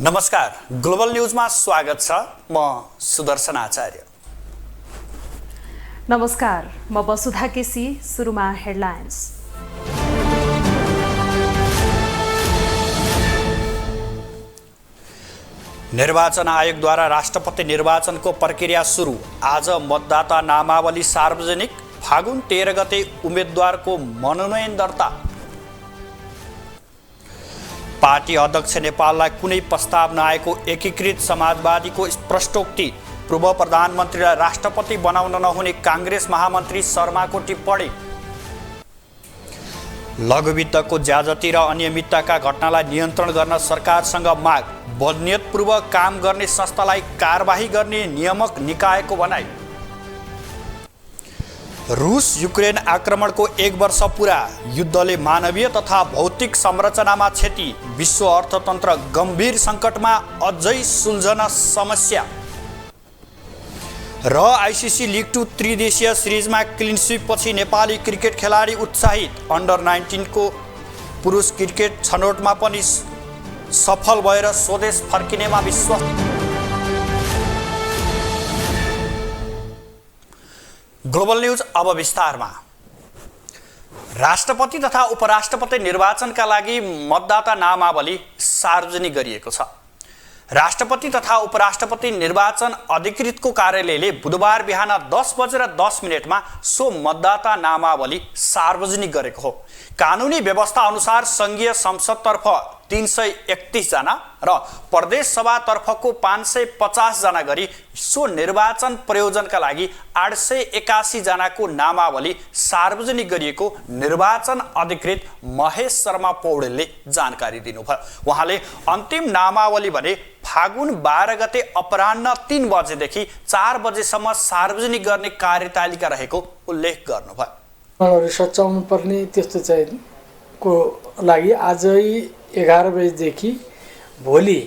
नमस्कार, ग्लोबल न्यूजमा स्वागत छ। म सुदर्शन आचार्य। नमस्कार, म वसुधा केसी। सुरुमा हेडलाइन्स। निर्वाचन आयोगद्वारा राष्ट्रपति निर्वाचनको प्रक्रिया सुरु। आज मतदाता नामावली सार्वजनिक। फागुन 13 गते उम्मेदवारको मनोनयन दर्ता। पार्टी अध्यक्ष नेपाललाई कुनै प्रस्ताव नआएको एकीकृत समाजवादीको स्पष्टोक्ति। पूर्व प्रधानमन्त्रीलाई राष्ट्रपति बनाउन नहुने काङ्ग्रेस महामन्त्री शर्माको टिप्पणी। लघुवित्तको ज्यादती र अनियमितताका घटनालाई नियन्त्रण गर्न सरकारसँग माग। बदनियतपूर्वक काम गर्ने संस्थालाई कारबाही गर्ने नियामक निकायको भनाइ। रुस युक्रेन आक्रमणको 1 वर्ष पुरा। युद्धले मानवीय तथा भौतिक संरचनामा क्षति। विश्व अर्थतन्त्र गम्भीर सङ्कटमा अझै सुल्झन समस्या। र आइसिसी लिग 2 त्रिदेशीय सिरिजमा क्लिन स्विपपछि नेपाली क्रिकेट खेलाडी उत्साहित। अन्डर 19 को पुरुष क्रिकेट छनौटमा पनि सफल भएर स्वदेश फर्किनेमा विश्वास। ग्लोबल न्यूज अब विस्तारमा। राष्ट्रपति तथा उपराष्ट्रपति निर्वाचनका लागि मतदाता नामावली सार्वजनिक गरिएको छ। राष्ट्रपति तथा उपराष्ट्रपति निर्वाचन अधिकृतको कार्यालयले बुधबार बिहान 10:10 सो मतदाता नामावली सार्वजनिक गरेको हो। कानुनी व्यवस्था अनुसार सङ्घीय संसदतर्फ 331 जना र प्रदेश सभातर्फको 550 जना गरी सो निर्वाचन प्रयोजनका लागि 881 जनाको नामावली सार्वजनिक गरिएको निर्वाचन अधिकृत महेश शर्मा पौडेलले जानकारी दिनुभयो। उहाँले अन्तिम नामावली भने फागुन 12 गते अपराह्न 3 बजेदेखि 4 बजेसम्म सार्वजनिक गर्ने कार्यतालिका रहेको उल्लेख गर्नुभयो। सच्याउनु पर्ने त्यस्तो चाहिँ को लागि आजै 11 बजेदेखि भोलि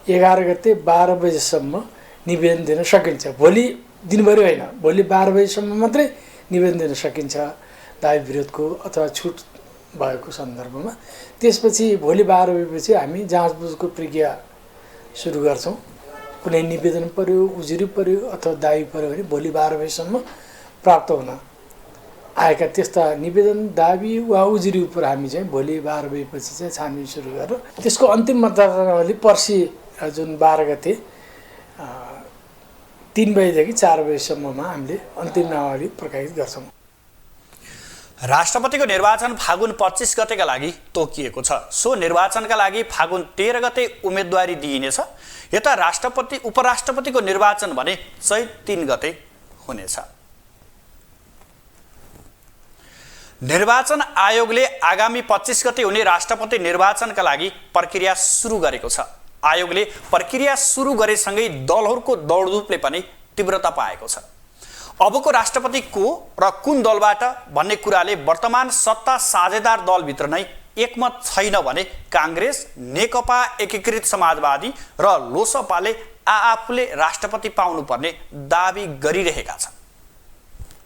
11 गते 12 बजेसम्म निवेदन दिन सकिन्छ। भोलि दिनभरि होइन, भोलि 12 बजेसम्म मात्रै निवेदन दिन सकिन्छ दाबी विरोधको अथवा छुट भएको सन्दर्भमा। त्यसपछि भोलि 12 बजेपछि हामी जाँचबुझको प्रक्रिया सुरु गर्छौँ। कुनै निवेदन पर्यो, उजुरी पर्यो अथवा दाबी पर्यो भने भोलि 12 बजेसम्म प्राप्त हुन आएका त्यस्ता निवेदन, दाबी वा उजुरी उप हामी चाहिँ भोलि 12 बजेपछि चाहिँ छानबिन सुरु गरेर त्यसको अन्तिम मतदातावली पर्सि जुन 12 गते 3 बजेदेखि 4 बजेसम्ममा हामीले अन्तिम नामावली प्रकाशित गर्छौँ। राष्ट्रपतिको निर्वाचन फागुन 25 गतेका लागि तोकिएको छ। सो निर्वाचनका लागि फागुन 13 गते उम्मेदवारी दिइनेछ। यता राष्ट्रपति उपराष्ट्रपतिको निर्वाचन भने चैत 3 गते हुनेछ। निर्वाचन आयोगले आगामी 25 गते हुने राष्ट्रपति निर्वाचनका लागि प्रक्रिया सुरु गरेको छ। आयोगले प्रक्रिया सुरु गरेसँगै दलहरूको दौडधुपले पनि तीव्रता पाएको छ। अबको राष्ट्रपति को र कुन दलबाट भन्ने कुराले वर्तमान सत्ता साझेदार दलभित्र नै एकमत छैन भने काङ्ग्रेस, नेकपा एकीकृत समाजवादी र लोसपाले आफूले राष्ट्रपति पाउनुपर्ने दाबी गरिरहेका छन्।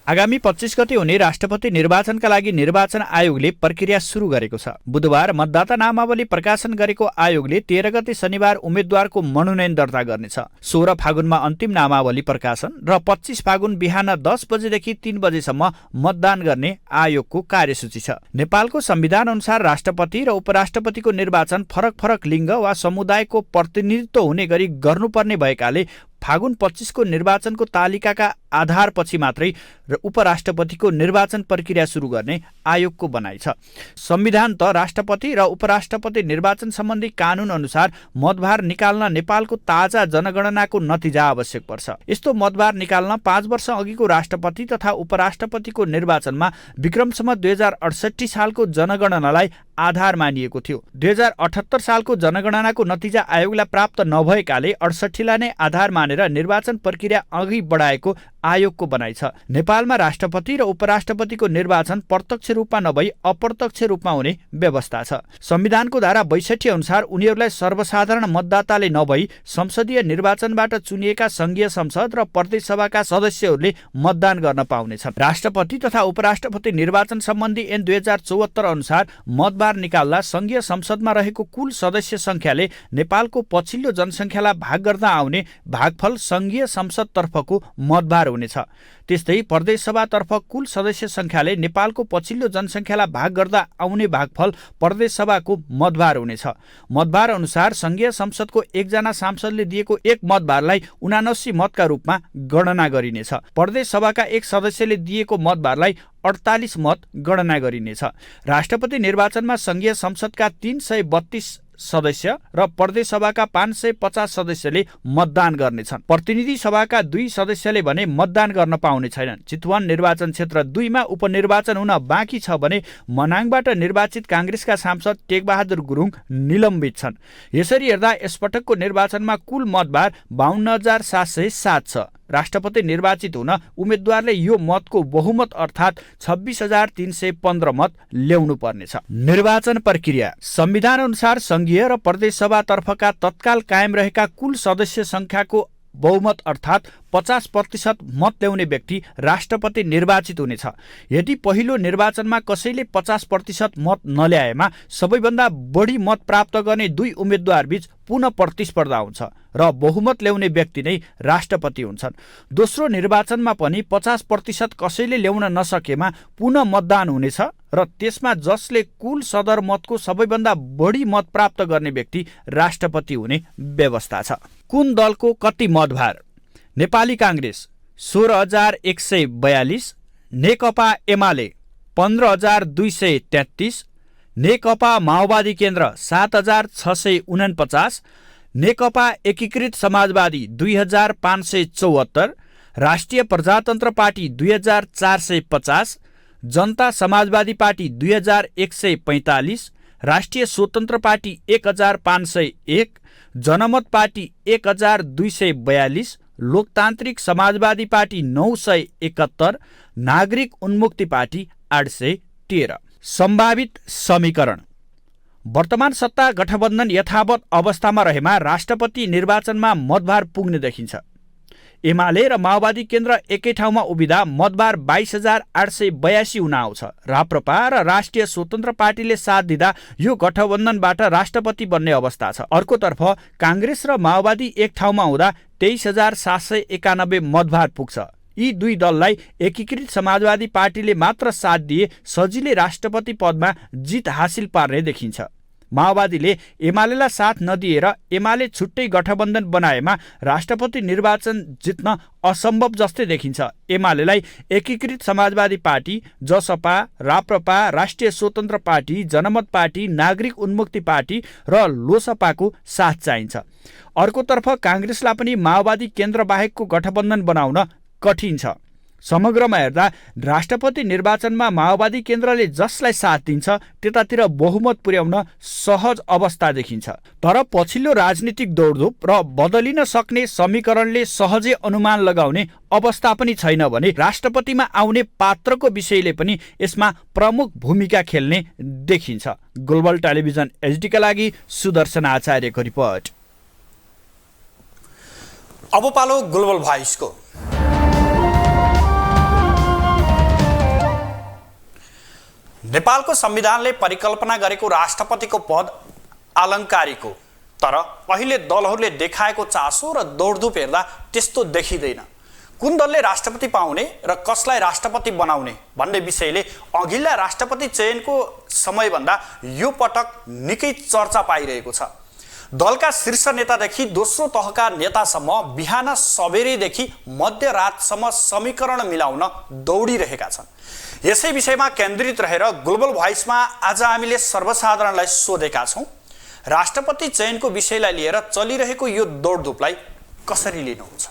आगामी 25 गते हुने राष्ट्रपति निर्वाचनका लागि निर्वाचन आयोगले प्रक्रिया सुरु गरेको छ। बुधबार मतदाता नामावली प्रकाशन गरेको आयोगले 13 गते शनिबार उम्मेद्वारको मनोनयन दर्ता गर्नेछ। 16 फागुनमा अन्तिम नामावली प्रकाशन र 25 फागुन बिहान 10 बजेदेखि 3 बजेसम्म मतदान गर्ने आयोगको कार्यसूची छ। नेपालको संविधान अनुसार राष्ट्रपति र उपराष्ट्रपतिको निर्वाचन फरक फरक लिङ्ग वा समुदायको प्रतिनिधित्व हुने गरी गर्नुपर्ने भएकाले फागुन 25 को निर्वाचनको तालिकाका आधारपछि मात्रै र उपराष्ट्रपतिको निर्वाचन प्रक्रिया सुरु गर्ने आयोगको भनाइ छ। संविधान त राष्ट्रपति र उपराष्ट्रपति निर्वाचन सम्बन्धी कानुन अनुसार मतभार निकाल्न नेपालको ताजा जनगणनाको नतिजा आवश्यक पर्छ। यस्तो मतभार निकाल्न 5 वर्ष अघिको राष्ट्रपति तथा उपराष्ट्रपतिको निर्वाचनमा विक्रमसम्म 2068 सालको जनगणनालाई आधार मानिएको थियो। 2078 सालको जनगणनाको नतिजा आयोगलाई प्राप्त नभएकाले 68 लाई नै आधार मानेर निर्वाचन प्रक्रिया अघि बढाएको आयोगको भनाइ छ। नेपालमा राष्ट्रपति र उपराष्ट्रपतिको निर्वाचन प्रत्यक्ष रूपमा नभई अप्रत्यक्ष रूपमा हुने व्यवस्था छ। संविधानको धारा 62 अनुसार उनीहरूलाई सर्वसाधारण मतदाताले नभई संसदीय निर्वाचनबाट चुनिएका संघीय संसद र प्रदेश सभाका सदस्यहरूले मतदान गर्न पाउनेछन्। राष्ट्रपति तथा उपराष्ट्रपति निर्वाचन सम्बन्धी ऐन 2074 अनुसार मतभार निकाल्दा संघीय संसदमा रहेको कुल सदस्य संख्याले नेपालको पछिल्लो जनसङ्ख्यालाई भाग गर्दा आउने भागफल संघीय संसदतर्फको मतभार हुनेछ। त्यस्तै प्रदेश सभातर्फ कुल सदस्य संख्याले नेपालको पछिल्लो जनसङ्ख्यालाई भाग गर्दा आउने भागफल प्रदेश सभाको मतभार हुनेछ। मतभार अनुसार संघीय संसदको एकजना सांसदले दिएको एक मतभारलाई 79 मतका रूपमा गणना गरिनेछ। प्रदेश सभाका एक सदस्यले दिएको मतभारलाई 48 मत गणना गरिनेछ। राष्ट्रपति निर्वाचनमा संघीय संसदका 332 सदस्य र प्रदेश सभाका 550 सदस्यले मतदान गर्नेछन्। प्रतिनिधि सभाका 2 सदस्यले भने मतदान गर्न पाउने छैनन्। चितवन निर्वाचन क्षेत्र 2 मा उपनिर्वाचन हुन बाँकी छ भने मनाङबाट निर्वाचित काङ्ग्रेसका सांसद टेकबहादुर गुरुङ निलम्बित छन्। यसरी हेर्दा यसपटकको निर्वाचनमा कुल मतभार 52,707 छ। राष्ट्रपति निर्वाचित हुन उम्मेद्वारले यो मतको बहुमत अर्थात् 26,315 मत ल्याउनु पर्नेछ। निर्वाचन प्रक्रिया संविधान अनुसार संघीय र प्रदेश सभातर्फका तत्काल कायम रहेका कुल सदस्य संख्याको बहुमत अर्थात् 50% मत ल्याउने व्यक्ति राष्ट्रपति निर्वाचित हुनेछ। यदि पहिलो निर्वाचनमा कसैले 50% मत नल्याएमा सबैभन्दा बढी मत प्राप्त गर्ने 2 उम्मेद्वार बीच पुनः प्रतिस्पर्धा हुन्छ र बहुमत ल्याउने व्यक्ति नै राष्ट्रपति हुन्छन्। दोस्रो निर्वाचनमा पनि 50% कसैले ल्याउन नसकेमा पुनः मतदान हुनेछ र त्यसमा जसले कुल सदर मतको सबैभन्दा बढी मत प्राप्त गर्ने व्यक्ति राष्ट्रपति हुने व्यवस्था छ। कुन दलको कति मतभार? नेपाली काङ्ग्रेस 16,142, नेकपा एमाले 15,233, नेकपा माओवादी केन्द्र 7,649, नेकपा एकीकृत समाजवादी 2,574, राष्ट्रिय प्रजातन्त्र पार्टी 2,450, जनता समाजवादी पार्टी 2,145, राष्ट्रिय स्वतन्त्र पार्टी 1,501, जनमत पार्टी 1,242, लोकतान्त्रिक समाजवादी पार्टी 971, नागरिक उन्मुक्ति पार्टी 813। सम्भावित समीकरण वर्तमान सत्ता गठबन्धन यथावत अवस्थामा रहेमा राष्ट्रपति निर्वाचनमा मतभार पुग्ने देखिन्छ। एमाले र माओवादी केन्द्र एकै ठाउँमा उभिँदा मतभार 22,882 हुन आउँछ। राप्रपा र राष्ट्रिय स्वतन्त्र पार्टीले साथ दिँदा यो गठबन्धनबाट राष्ट्रपति बन्ने अवस्था छ। अर्कोतर्फ काङ्ग्रेस र माओवादी एक ठाउँमा हुँदा 23,791 मतभार पुग्छ। यी 2 दललाई एकीकृत समाजवादी पार्टीले मात्र साथ दिए सजिलै राष्ट्रपति पदमा जित हासिल पार्ने देखिन्छ। माओवादीले एमालेलाई साथ नदिएर एमाले छुट्टै गठबन्धन बनाएमा राष्ट्रपति निर्वाचन जित्न असम्भव जस्तै देखिन्छ। एमालेलाई एकीकृत समाजवादी पार्टी, जसपा, राप्रपा, राष्ट्रिय स्वतन्त्र पार्टी, जनमत पार्टी, नागरिक उन्मुक्ति पार्टी र लोसपाको साथ चाहिन्छ। अर्कोतर्फ काङ्ग्रेसलाई पनि माओवादी केन्द्र बाहेकको गठबन्धन बनाउन कठिन छ। समग्रमा हेर्दा राष्ट्रपति निर्वाचनमा माओवादी केन्द्रले जसलाई साथ दिन्छ त्यतातिर बहुमत पुर्याउन सहज अवस्था देखिन्छ। तर पछिल्लो राजनीतिक दौडधुप र बदलिन सक्ने समीकरणले सहजै अनुमान लगाउने अवस्था पनि छैन भने राष्ट्रपतिमा आउने पात्रको विषयले पनि यसमा प्रमुख भूमिका खेल्ने देखिन्छ। ग्लोबल टेलिभिजन एचडीका लागि सुदर्शन आचार्यको रिपोर्ट। अब पालो ग्लोबल भोइसको। नेपालको संविधानले परिकल्पना गरेको राष्ट्रपतिको पद आलङ्कारिक हो, तर अहिले दलहरूले देखाएको चासो र दौडधुप हेर्दा त्यस्तो देखिँदैन। कुन दलले राष्ट्रपति पाउने र कसलाई राष्ट्रपति बनाउने भन्ने विषयले अघिल्ला राष्ट्रपति चयनको समयभन्दा यो पटक निकै चर्चा पाइरहेको छ। दलका शीर्ष नेतादेखि दोस्रो तहका नेतासम्म बिहान सबेरैदेखि मध्यरातसम्म समीकरण मिलाउन दौडिरहेका छन्। यसै विषयमा केन्द्रित रहेर ग्लोबल भोइसमा आज हामीले सर्वसाधारणलाई सोधेका छौँ, राष्ट्रपति चयनको विषयलाई लिएर चलिरहेको यो दौडधुपलाई कसरी लिनुहुन्छ?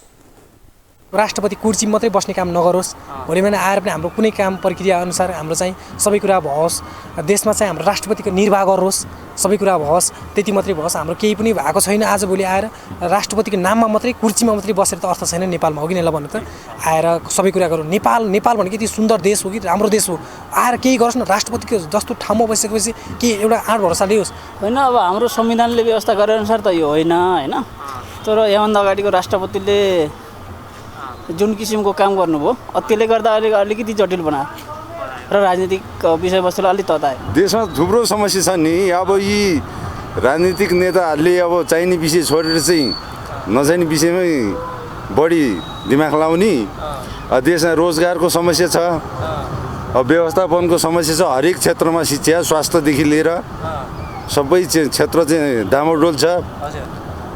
राष्ट्रपति कुर्सी मात्रै बस्ने काम नगरोस्, भोलि बिहान आएर पनि हाम्रो कुनै काम प्रक्रिया अनुसार हाम्रो चाहिँ सबै कुरा भओस्, देशमा चाहिँ हाम्रो राष्ट्रपतिको निर्वाह गरोस्, सबै कुरा भओस्, त्यति मात्रै भओस्। हाम्रो केही पनि भएको छैन। आजभोलि आएर राष्ट्रपतिको नाममा मात्रै कुर्सीमा मात्रै बसेर त अर्थ छैन नेपालमा, हो कि नै ल भन्नु त। आएर सबै कुरा गरौँ। नेपाल भनेको यति सुन्दर देश हो कि राम्रो देश हो, आएर केही गरोस् न। राष्ट्रपतिको जस्तो ठाउँमा बसिसकेपछि केही एउटा आँट भरोसा ल्याओस् होइन। अब हाम्रो संविधानले व्यवस्था गरे अनुसार त यो होइन होइन, तर योभन्दा अगाडिको राष्ट्रपतिले जुन किसिमको काम गर्नुभयो त्यसले गर्दा अलिकति जटिल बनायो र राजनीतिक विषयवस्तुलाई अलिक ततायो। देशमा थुप्रो समस्या छ नि। अब यी राजनीतिक नेताहरूले अब चाहिने विषय छोडेर चाहिँ नचाहिने विषयमै बढी दिमाग लाउने। देशमा रोजगारको समस्या छ, व्यवस्थापनको समस्या छ, हरेक क्षेत्रमा शिक्षा स्वास्थ्यदेखि लिएर सबै क्षेत्र चाहिँ डामाडोल छ।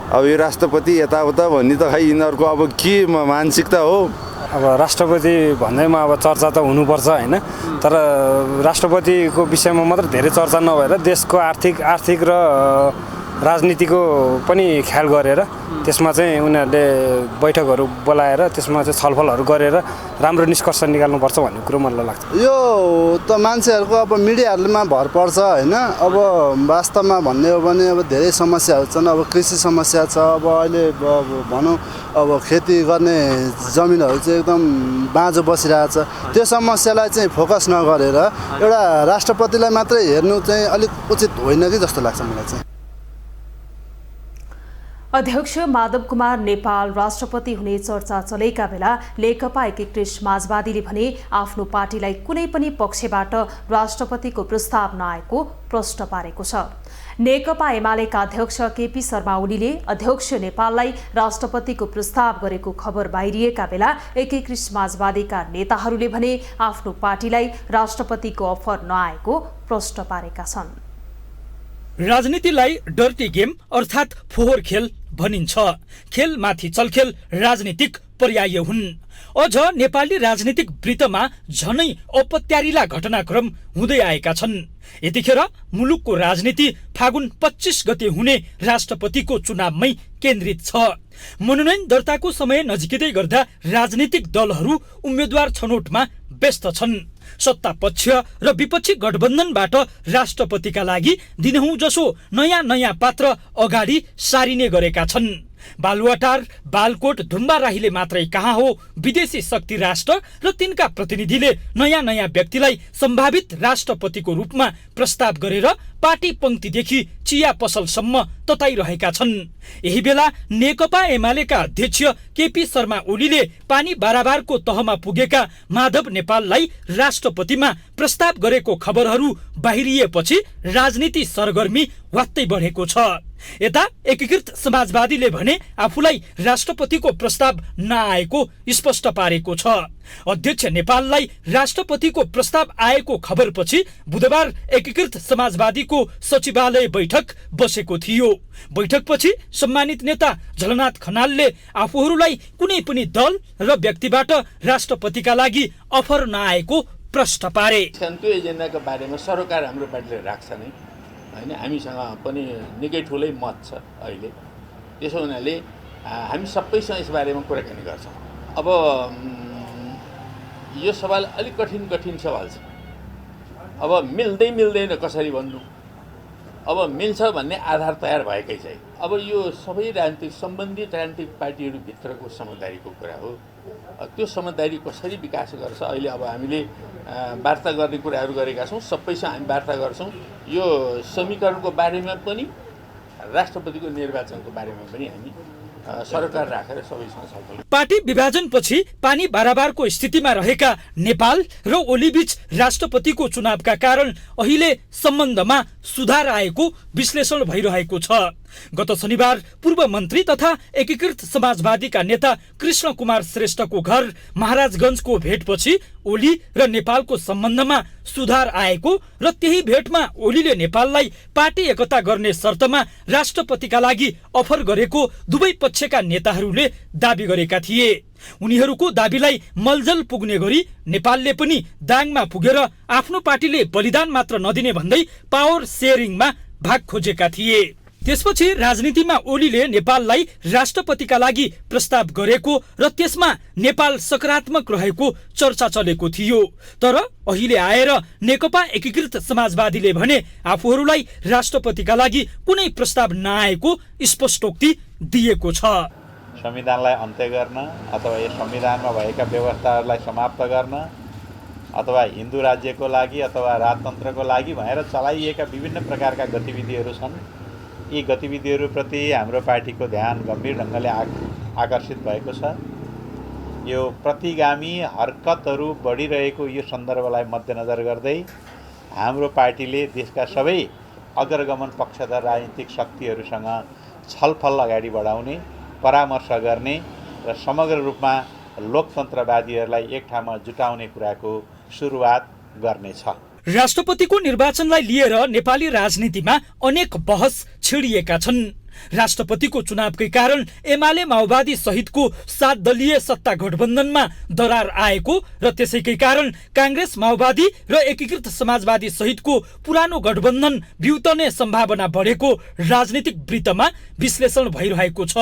अब यो राष्ट्रपति यताउता भन्ने त खै यिनीहरूको अब के मानसिकता हो। अब राष्ट्रपति भन्दैमा अब चर्चा त हुनुपर्छ होइन, तर राष्ट्रपतिको विषयमा मात्र धेरै चर्चा नभएर देशको आर्थिक र राजनीतिको पनि ख्याल गरेर त्यसमा चाहिँ उनीहरूले बैठकहरू बोलाएर त्यसमा चाहिँ छलफलहरू गरेर राम्रो निष्कर्ष निकाल्नुपर्छ भन्ने कुरो मलाई लाग्छ। यो त मान्छेहरूको अब मिडियाहरूमा भर पर्छ होइन। अब वास्तवमा भन्ने हो भने अब धेरै समस्याहरू छन्। अब कृषि समस्या छ, अब अहिले भनौँ अब खेती गर्ने जमिनहरू चाहिँ एकदम बाँझो बसिरहेको छ। त्यो समस्यालाई चाहिँ फोकस नगरेर एउटा राष्ट्रपतिलाई मात्रै हेर्नु चाहिँ अलिक उचित होइन कि जस्तो लाग्छ मलाई चाहिँ। अध्यक्ष माधव कुमार नेपाल राष्ट्रपति हुने चर्चा चलेका बेला नेकपा एकीकृत समाजवादीले भने आफ्नो पार्टीलाई कुनै पनि पक्षबाट राष्ट्रपतिको प्रस्ताव नआएको प्रश्न पारेको छ। नेकपा एमालेका अध्यक्ष केपी शर्मा ओलीले अध्यक्ष नेपाललाई राष्ट्रपतिको प्रस्ताव गरेको खबर बाहिरिएका बेला एकीकृत समाजवादीका नेताहरूले भने आफ्नो पार्टीलाई राष्ट्रपतिको अफर नआएको प्रश्न पारेका छन्। राजनीतिलाई डर्टी गेम अर्थात् फोहोर खेल भनिन्छ। खेलमाथि चलखेल राजनीतिक पर्याय हुन्। अझ नेपाली राजनीतिक वृत्तमा झनै अपत्यारिला घटनाक्रम हुँदै आएका छन्। यतिखेर मुलुकको राजनीति फागुन 25 गते हुने राष्ट्रपतिको चुनावमै केन्द्रित छ। मनोनयन दर्ताको समय नजिकै गर्दा राजनीतिक दलहरू उम्मेद्वार छनौटमा व्यस्त छन्। सत्ता पक्ष र विपक्षी गठबन्धनबाट राष्ट्रपतिका लागि दिनहुँ जसो नयाँ पात्र अगाडि सारिने गरेका छन्। बालुवाटार, बालकोट, धुम्बा राईले मात्रै कहाँ हो विदेशी शक्ति राष्ट्र र तिनका प्रतिनिधिले नयाँ व्यक्तिलाई सम्भावित राष्ट्रपतिको रूपमा प्रस्ताव गरेर पार्टी पंक्तिदेखि चिया पसलसम्म तताइरहेका छन्। यही बेला नेकपा एमालेका अध्यक्ष केपी शर्मा ओलीले पानी बाराबारको तहमा पुगेका माधव नेपाललाई राष्ट्रपतिमा प्रस्ताव गरेको खबरहरू बाहिरिएपछि राजनीति सरगर्मी वात्तै बढेको छ। यता एकीकृत समाजवादीले भने आफूलाई राष्ट्रपतिको प्रस्ताव नआएको स्पष्ट पारेको छ। अध्यक्ष नेपाललाई राष्ट्रपतिको प्रस्ताव आएको खबरपछि बुधबार एकीकृत समाजवादीको सचिवालय बैठक बसेको थियो। बैठकपछि सम्मानित नेता झलनाथ खनालले आफूहरूलाई कुनै पनि दल र व्यक्तिबाट राष्ट्रपतिका लागि अफर नआएको प्रश्न पारे। त्यो एजेन्डाको बारेमा सरकार हाम्रो पार्टीले राख्छ नै होइन, हामीसँग पनि निकै ठुलै मत छ अहिले। त्यसो हुनाले हामी सबैसँग यस बारेमा कुराकानी गर्छौँ। अब यो सवाल अलिक कठिन सवाल छ। अब मिल्दैन कसरी भन्नु। अब मिल्छ भन्ने आधार तयार भएकै चाहिँ अब यो सबै सम्बन्धित राजनीतिक पार्टीहरूभित्रको समझदारीको कुरा हो। त्यो समझदारी कसरी विकास गर्छ अहिले अब हामीले वार्ता गर्ने कुराहरू गरेका छौँ। सबैसँग हामी वार्ता गर्छौँ। यो समीकरणको बारेमा पनि राष्ट्रपतिको निर्वाचनको बारेमा पनि हामी सरकार राखेर सबैसँग छलफल। पार्टी विभाजनपछि पानी बाराबारको स्थितिमा रहेका नेपाल र ओलीबीच राष्ट्रपतिको चुनावका कारण अहिले सम्बन्धमा सुधार आएको विश्लेषण भइरहेको छ। गत शनिबार पूर्व मन्त्री तथा एकीकृत समाजवादीका नेता कृष्ण कुमार श्रेष्ठको घर महाराजगञ्जको भेटपछि ओली र नेपालको सम्बन्धमा सुधार आएको र त्यही भेटमा ओलीले नेपाललाई पार्टी एकता गर्ने शर्तमा राष्ट्रपतिका लागि अफर गरेको दुवै पक्षका नेताहरूले दाबी गरेका थिए। उनीहरूको दाबीलाई मलजल पुग्ने गरी नेपालले पनि दाङमा पुगेर आफ्नो पार्टीले बलिदान मात्र नदिने भन्दै पावर सेयरिङमा भाग खोजेका थिए। त्यसपछि राजनीतिमा ओलीले नेपाललाई राष्ट्रपतिका लागि प्रस्ताव गरेको र त्यसमा नेपाल सकारात्मक रहेको चर्चा चलेको थियो। तर अहिले आएर नेकपा एकीकृत समाजवादीले भने आफूहरूलाई राष्ट्रपतिका लागि कुनै प्रस्ताव नआएको स्पष्टोक्ति दिएको छ। संविधानलाई अन्त्य गर्न अथवा यस संविधानमा भएका व्यवस्थाहरूलाई समाप्त गर्न अथवा हिन्दू राज्यको लागि अथवा राजतन्त्रको लागि भनेर चलाइएका विभिन्न प्रकारका गतिविधिहरू छन्। यी गतिविधिहरूप्रति हाम्रो पार्टीको ध्यान गम्भीर ढङ्गले आकर्षित भएको छ। यो प्रतिगामी हरकतहरू बढिरहेको यो सन्दर्भलाई मध्यनजर गर्दै हाम्रो पार्टीले देशका सबै अग्रगमन पक्षधर राजनीतिक शक्तिहरूसँग छलफल अगाडि बढाउने, परामर्श गर्ने र समग्र रूपमा लोकतन्त्रवादीहरूलाई एक ठाउँमा जुटाउने कुराको सुरुवात गर्नेछ। राष्ट्रपतिको निर्वाचनलाई लिएर नेपाली राजनीतिमा अनेक बहस छिडिएका छन्। राष्ट्रपतिको चुनावकै कारण एमाले माओवादी सहितको 7 दलीय सत्ता गठबन्धनमा दरार आएको र त्यसैकै कारण कांग्रेस माओवादी र एकीकृत समाजवादी सहितको पुरानो गठबन्धन बिउतने सम्भावना बढेको राजनीतिक वृत्तमा विश्लेषण भइरहेको छ।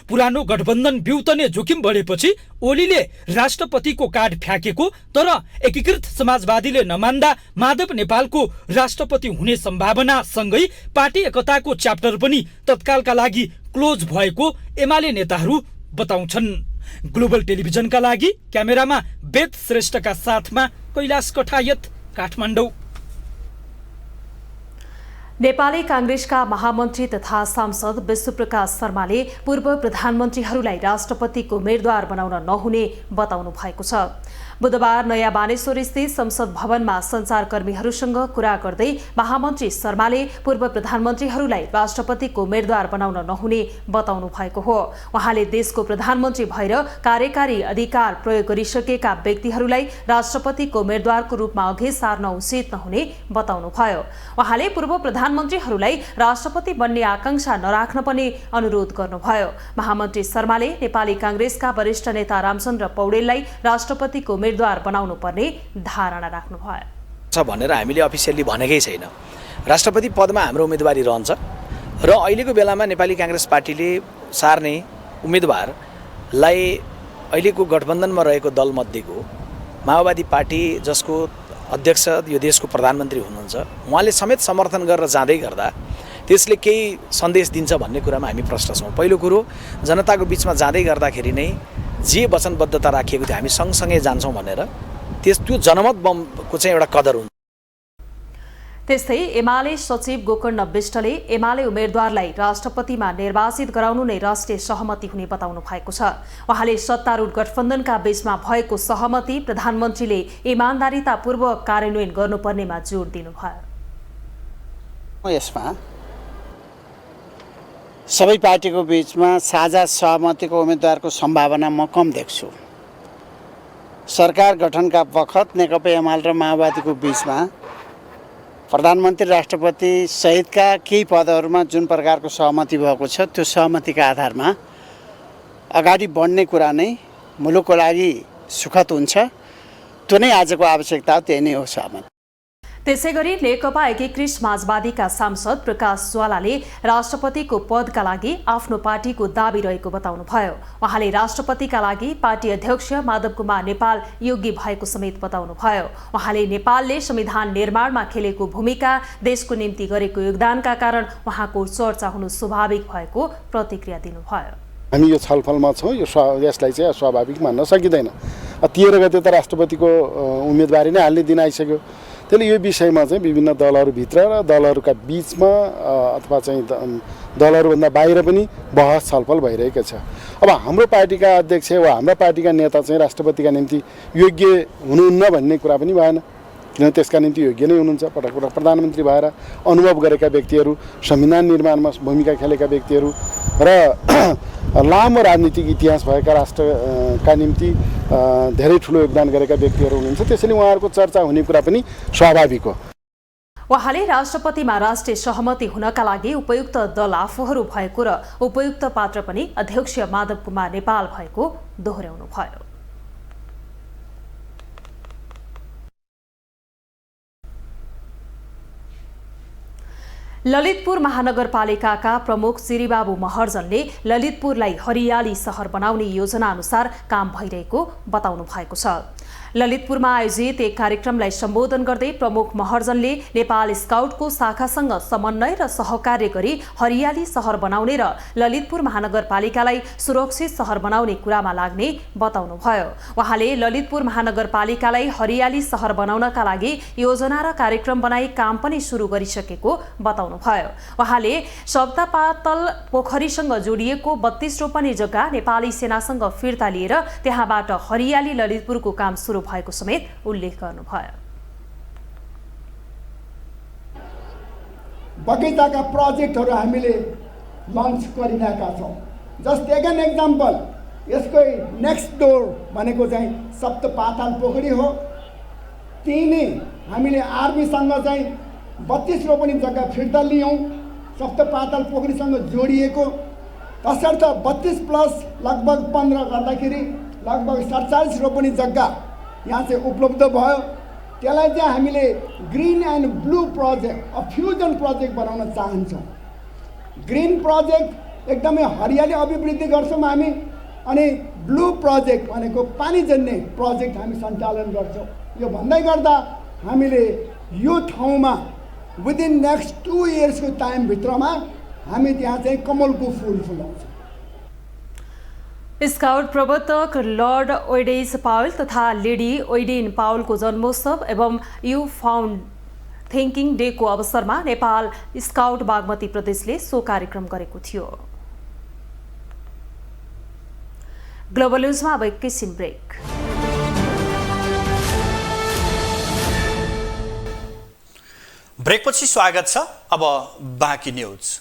पुरानो गठबन्धन बिउतने जोखिम बढेपछि ओलीले राष्ट्रपतिको कार्ड फ्याँकेको, तर एकीकृत समाजवादीले नमान्दा माधव नेपालको राष्ट्रपति हुने सम्भावना सँगै पार्टी एकताको च्याप्टर पनि तत्कालका लागि क्लोज भएको एमाले नेताहरू बताउँछन्। ग्लोबल टेलिभिजनका लागि क्यामेरामा वेद श्रेष्ठका साथमा कैलाश कठायत, काठमाडौँ। नेपाली कांग्रेसका महामन्त्री तथा सांसद विश्वप्रकाश शर्माले पूर्व प्रधानमन्त्रीहरूलाई राष्ट्रपतिको उम्मेद्वार बनाउन नहुने बताउनु भएको छ। बुधबार नयाँ बानेश्वर स्थित संसद भवनमा सञ्चारकर्मीहरूसँग कुरा गर्दै महामन्त्री शर्माले पूर्व प्रधानमन्त्रीहरूलाई राष्ट्रपतिको उम्मेद्वार बनाउन नहुने बताउनु भएको हो। उहाँले देशको प्रधानमन्त्री भएर कार्यकारी अधिकार प्रयोग गरिसकेका व्यक्तिहरूलाई राष्ट्रपतिको उम्मेद्वारको रूपमा अघि सार्न उचित नहुने बताउनुभयो। उहाँले पूर्व प्रधानमन्त्रीहरूलाई राष्ट्रपति बन्ने आकांक्षा नराख्न पनि अनुरोध गर्नुभयो। महामन्त्री शर्माले नेपाली कांग्रेसका वरिष्ठ नेता रामचन्द्र पौडेललाई राष्ट्रपतिको उम्मेद्वार बनाउनु पर्ने धारणा राख्नुभयो भनेर हामीले अफिसियली भनेकै छैन। राष्ट्रपति पदमा हाम्रो उम्मेदवारी रहन्छ र अहिलेको बेलामा नेपाली कांग्रेस पार्टीले सार्ने उम्मेदवारलाई अहिलेको गठबन्धनमा रहेको दलमध्येको माओवादी पार्टी, जसको अध्यक्ष यो देशको प्रधानमन्त्री हुनुहुन्छ, उहाँले समेत समर्थन गरेर जाँदै गर्दा त्यसले केही सन्देश दिन्छ भन्ने कुरामा हामी प्रश्न छौँ। पहिलो कुरो, जनताको बिचमा जाँदै गर्दाखेरि नै जे वचनबद्धता राखिएको थियो हामी सँगसँगै जान्छौँ भनेर त्यो जनमत बमको चाहिँ एउटा कदर हुन्छ। त्यस्तै एमाले सचिव गोकर्ण विष्टले एमाले उम्मेद्वारलाई राष्ट्रपतिमा निर्वाचित गराउनु नै राष्ट्रिय सहमति हुने बताउनु भएको छ। उहाँले सत्तारूढ गठबन्धनका बीचमा भएको सहमति प्रधानमन्त्रीले इमानदारीतापूर्वक कार्यान्वयन गर्नुपर्नेमा जोड दिनुभयो। यसमा सबै पार्टीको बीचमा साझा सहमतिको उम्मेदवारको सम्भावना म कम देख्छु। सरकार गठनका बखत नेकपा एमाले र माओवादीको बीचमा प्रधानमन्त्री राष्ट्रपति सहितका केही पदहरूमा जुन प्रकारको सहमति भएको छ, त्यो सहमतिका आधारमा अगाडि बढ्ने कुरा नै मुलुकको लागि सुखद हुन्छ। त्यो नै आजको आवश्यकता हो, त्यही नै हो सहमति। त्यसैगरी नेकपा एकीकृत समाजवादीका सांसद प्रकाश ज्वालाले राष्ट्रपतिको पदका लागि आफ्नो पार्टीको दाबी रहेको बताउनुभयो। उहाँले राष्ट्रपतिका लागि पार्टी अध्यक्ष माधव कुमार नेपाल योग्य भएको समेत बताउनुभयो। उहाँले नेपालले संविधान निर्माणमा खेलेको भूमिका, देशको निम्ति गरेको योगदानका कारण उहाँको चर्चा हुनु स्वाभाविक भएको प्रतिक्रिया दिनुभयो। हामी यो छलफलमा छौँ, यसलाई चाहिँ स्वाभाविक मान्न सकिँदैन। 13 गते त राष्ट्रपतिको उम्मेदवारी नै हाल्ने दिन आइसक्यो। त्यसले यो विषयमा चाहिँ विभिन्न दलहरूभित्र र दलहरूका बिचमा अथवा चाहिँ दलहरूभन्दा बाहिर पनि बहस छलफल भइरहेको छ। अब हाम्रो पार्टीका अध्यक्ष वा हाम्रा पार्टीका नेता चाहिँ राष्ट्रपतिका निम्ति योग्य हुनुहुन्न भन्ने कुरा पनि भएन, किनभने त्यसका निम्ति योग्य नै हुनुहुन्छ। पटक पटक प्रधानमन्त्री भएर अनुभव गरेका व्यक्तिहरू, संविधान निर्माणमा भूमिका खेलेका व्यक्तिहरू र लामो राजनीतिक इतिहास भएका राष्ट्रका निम्ति धेरै ठुलो योगदान गरेका व्यक्तिहरू हुनुहुन्छ। त्यसैले उहाँहरूको चर्चा हुने कुरा पनि स्वाभाविक हो। उहाँले राष्ट्रपतिमा राष्ट्रिय सहमति हुनका लागि उपयुक्त दल आफूहरू भएको र उपयुक्त पात्र पनि अध्यक्ष माधव कुमार नेपाल भएको दोहोर्याउनुभयो। ललितपुर महानगरपालिकाका प्रमुख श्रीबाबु महर्जनले ललितपुरलाई हरियाली सहर बनाउने योजना अनुसार काम भइरहेको बताउनु भएको छ। ललितपुरमा आयोजित एक कार्यक्रमलाई सम्बोधन गर्दै प्रमुख महर्जनले नेपाल स्काउटको शाखासँग समन्वय र सहकार्य गरी हरियाली सहर बनाउने र ललितपुर महानगरपालिकालाई सुरक्षित सहर बनाउने कुरामा लाग्ने बताउनुभयो। उहाँले ललितपुर महानगरपालिकालाई हरियाली सहर बनाउनका लागि योजना र कार्यक्रम बनाई काम पनि सुरु गरिसकेको बताउनुभयो। उहाँले सप्तापातल पोखरीसँग जोडिएको 32 रोपनी जग्गा नेपाली सेनासँग फिर्ता लिएर त्यहाँबाट हरियाली ललितपुरको काम सुरु भएको समेत उल्लेख गर्नुभयो। बगैँचाका प्रोजेक्टहरू हामीले लन्च गरिरहेका छौँ। जस्ट टेक एन एक्जाम्पल, यसको नेक्स्ट डोर भनेको चाहिँ सप्तपाताल पोखरी हो। त्यही नै हामीले आर्मीसँग चाहिँ 32 रोपनी जग्गा फिर्ता लियौँ, सप्तपाताल पोखरीसँग जोडिएको। तसर्थ 32 प्लस लगभग 15 गर्दाखेरि लगभग 47 रोपनी जग्गा यहाँ चाहिँ उपलब्ध भयो। त्यसलाई चाहिँ हामीले green and blue project, fusion project बनाउन चाहन्छौँ। ग्रिन प्रोजेक्ट एकदमै हरियाली अभिवृद्धि गर्छौँ हामी, अनि ब्लू प्रोजेक्ट भनेको पानीजन्य प्रोजेक्ट हामी सञ्चालन गर्छौँ। यो भन्दै गर्दा हामीले यो ठाउँमा विदिन नेक्स्ट 2 इयर्सको टाइमभित्रमा हामी त्यहाँ चाहिँ कमलको फुल फुलाउँछौँ। स्काउट प्रवर्तक लर्ड ओइडेन पावल तथा लेडी ओइडेन पावलको जन्मोत्सव एवं यू फाउन्ड थिङ्किङ डेको अवसरमा नेपाल स्काउट बागमती प्रदेशले सो कार्यक्रम गरेको थियो। ग्लोबल न्युजमा अब एकैछिन ब्रेक। ब्रेकपछि स्वागत छ। अब बाँकी न्युज।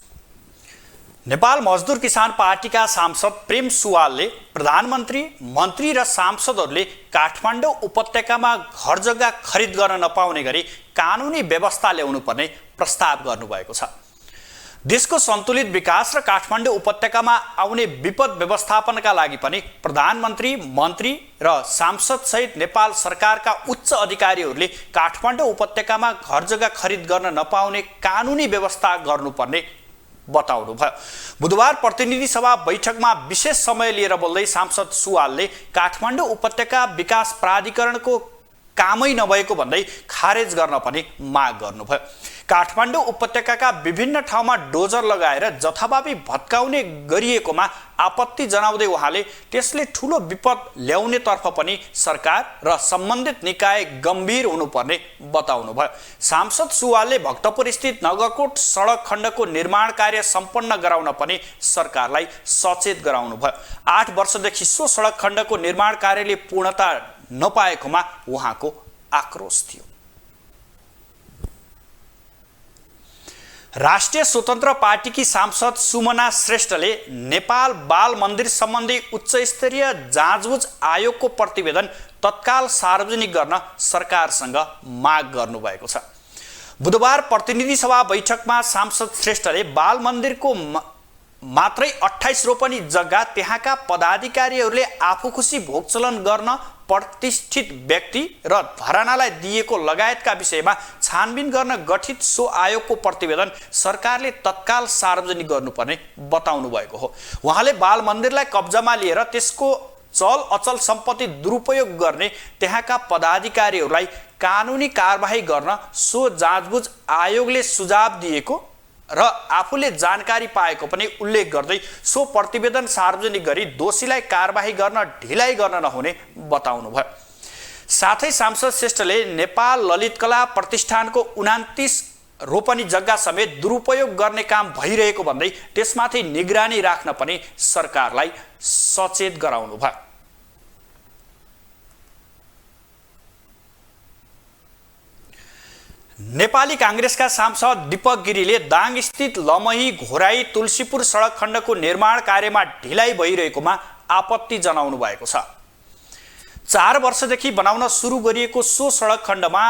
नेपाल मजदुर किसान पार्टीका सांसद प्रेम सुवालले प्रधानमन्त्री, मन्त्री र सांसदहरूले काठमाडौँ उपत्यकामा घर जग्गा खरिद गर्न नपाउने गरी कानुनी व्यवस्था ल्याउनु पर्ने प्रस्ताव गर्नुभएको छ। देशको सन्तुलित विकास र काठमाडौँ उपत्यकामा आउने विपद व्यवस्थापनका लागि पनि प्रधानमन्त्री, मन्त्री र सांसदसहित नेपाल सरकारका उच्च अधिकारीहरूले काठमाडौँ उपत्यकामा घर जग्गा खरिद गर्न नपाउने कानुनी व्यवस्था गर्नुपर्ने बताउनुभयो। बुधबार प्रतिनिधि सभा बैठकमा विशेष समय लिएर बोल्दै सांसद सुवालले काठमाडौँ उपत्यका विकास प्राधिकरणको कामै नभएको भन्दै खारेज गर्न पनि माग गर्नुभयो। काठमाडौँ उपत्यकाका विभिन्न ठाउँमा डोजर लगाएर जथाभावी भत्काउने गरिएकोमा आपत्ति जनाउँदै उहाँले त्यसले ठूलो विपद ल्याउनेतर्फ पनि सरकार र सम्बन्धित निकाय गम्भीर हुनुपर्ने बताउनुभयो। सांसद सुवालले भक्तपुर स्थित नगरकोट सडक खण्डको निर्माण कार्य सम्पन्न गराउन पनि सरकारलाई सचेत गराउनुभयो। 8 वर्षदेखि सो सडक खण्डको निर्माण कार्यले पूर्णता नपाएकोमा उहाँको आक्रोश थियो। राष्ट्रिय स्वतन्त्र पार्टीकी सांसद सुमना श्रेष्ठले नेपाल बाल मन्दिर सम्बन्धी उच्चस्तरीय जाँचबुझ आयोगको प्रतिवेदन तत्काल सार्वजनिक गर्न सरकारसँग माग गर्नुभएको छ। बुधबार प्रतिनिधि सभा बैठकमा सांसद श्रेष्ठले बाल मन्दिरको मात्रै 28 रोपनी जग्गा त्यहाँका पदाधिकारीहरूले आफू खुसी भोगचलन गर्न प्रतिष्ठित व्यक्ति र घरानालाई दिएको लगायतका विषयमा छानबिन गर्न गठित सो आयोगको प्रतिवेदन सरकारले तत्काल सार्वजनिक गर्नुपर्ने बताउनु भएको हो। उहाँले बाल मन्दिरलाई कब्जामा लिएर त्यसको चल अचल सम्पत्ति दुरुपयोग गर्ने त्यहाँका पदाधिकारीहरूलाई कानुनी कारबाही गर्न सो जाँचबुझ आयोगले सुझाव दिएको र आफूले जानकारी पाएको पनि उल्लेख गर्दै सो प्रतिवेदन सार्वजनिक गरी दोषीलाई कारबाही गर्न ढिलाइ गर्न नहुने बताउनुभयो। साथै सांसद श्रेष्ठले नेपाल ललितकला प्रतिष्ठानको 29 रोपनी जग्गा समेत दुरुपयोग गर्ने काम भइरहेको भन्दै त्यसमाथि निगरानी राख्न पनि सरकारलाई सचेत गराउनुभयो। नेपाली कांग्रेसका सांसद दीपक गिरीले दाङ स्थित लमही घोराई तुलसीपुर सडक खण्डको निर्माण कार्यमा ढिलाइ भइरहेकोमा आपत्ति जनाउनु भएको छ। 4 वर्षदेखि बनाउन सुरु गरिएको सो सडक खण्डमा